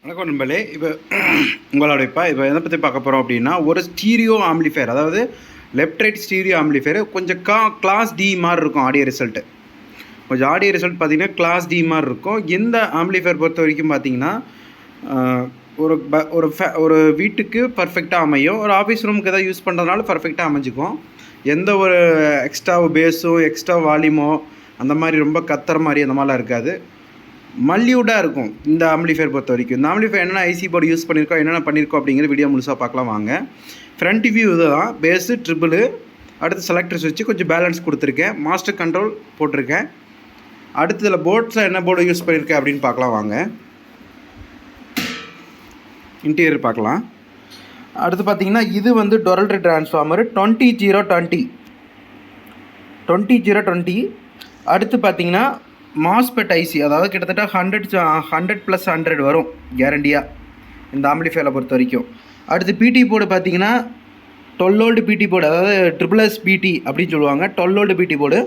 வணக்கம் நண்பர்களே. இப்போ இப்போ எதை பற்றி பார்க்க போகிறோம் அப்படின்னா, ஒரு ஸ்டீரியோ ஆம்பிளிஃபையர், அதாவது லெஃப்ட் ரைட் ஸ்டீரியோ ஆம்பிளிஃபையர் கொஞ்சம் கிளாஸ் டி மாதிரி இருக்கும். ஆடியோ ரிசல்ட்டு பார்த்தீங்கன்னா கிளாஸ் டி மாதிரி இருக்கும். எந்த ஆம்பிளிஃபையர் பொறுத்த வரைக்கும் பார்த்தீங்கன்னா, ஒரு வீட்டுக்கு பர்ஃபெக்டாக அமையும். ஒரு ஆஃபீஸ் ரூமுக்கு எதாவது யூஸ் பண்ணுறதுனால பர்ஃபெக்டாக அமைஞ்சிக்கும். எந்த ஒரு எக்ஸ்ட்ரா பேஸோ எக்ஸ்ட்ரா வால்யூமோ அந்த மாதிரி ரொம்ப கத்துற மாதிரி அந்த மாதிரிலாம் இருக்காது. மல்லிவுடாக இருக்கும் இந்த ஆம்பிளிஃபையர் பொறுத்த வரைக்கும். இந்த ஆம்பிளிஃபையர் என்னென்ன ஐசி போர்டு யூஸ் பண்ணியிருக்கோம், என்னென்ன பண்ணியிருக்கோம் அப்படிங்கிற வீடியோ முழுசாக பார்க்கலாம் வாங்க. ஃப்ரண்ட் வியூ இது தான், பேஸு ட்ரிபிள், அடுத்து செலக்டர்ஸ் வச்சு கொஞ்சம் பேலன்ஸ் கொடுத்துருக்கேன், மாஸ்டர் கண்ட்ரோல் போட்டிருக்கேன். அடுத்ததில் போர்ட்ஸில் என்ன போர்டு யூஸ் பண்ணியிருக்கேன் அப்படின்னு பார்க்கலாம் வாங்க. இன்டீரியர் பார்க்கலாம். அடுத்து பார்த்தீங்கன்னா இது வந்து டொரல்ட்ரி டிரான்ஸ்ஃபார்மர் 20020. அடுத்து பார்த்தீங்கன்னா மாஸ்பெட் ஐசி, அதாவது கிட்டத்தட்ட 100+100 வரும் கேரண்டியாக இந்த ஆம்பிளிஃபையரை பொறுத்த வரைக்கும். அடுத்து பிடி போர்டு பார்த்தீங்கன்னா 12 வோல்ட் பிடி போர்டு, அதாவது ட்ரிபிள்எஸ் பிடி அப்படின்னு சொல்லுவாங்க. 12 வோல்ட் பிடி போர்டு,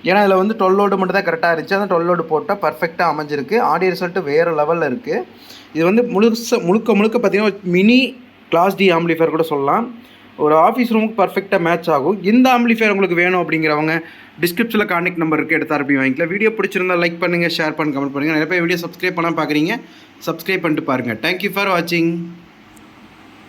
ஏன்னா இதில் வந்து 12 வோல்ட் மட்டும் தான் கரெக்டாக இருந்துச்சு. அந்த 12 வோல்ட் போட்டால் பர்ஃபெக்டாக அமைஞ்சிருக்கு. ஆடியோ ரிசல்ட்டு வேறு லெவலில் இருக்குது. இது வந்து முழுக்க பார்த்தீங்கன்னா மினி கிளாஸ் டி ஆம்பிளிஃபையர் கூட சொல்லலாம். ஒரு ஆஃபீஸ் ரூமுக்கு பர்ஃபெக்டாக மேட்ச் ஆகும். இந்த ஆம்பிளிஃபையர் உங்களுக்கு வேணும் அப்படிங்கிறவங்க டிஸ்கிரிப்ஷனில் கான்டெக்ட் நம்பர் இருக்குது, எடுத்து அரப்பி வாங்கிக்கலாம். வீடியோ பிடிச்சிருந்தால் லைக் பண்ணுங்கள், ஷேர் பண்ணுங்கள், கமெண்ட் பண்ணுங்கள். நிறைய பேர் வீடியோ சப்ஸ்கிரைப் பண்ணால் பார்க்குறீங்க, சப்ஸ்கிரைப் பண்ணிட்டு பாருங்கள். தேங்க்யூ ஃபார் வாட்சிங்.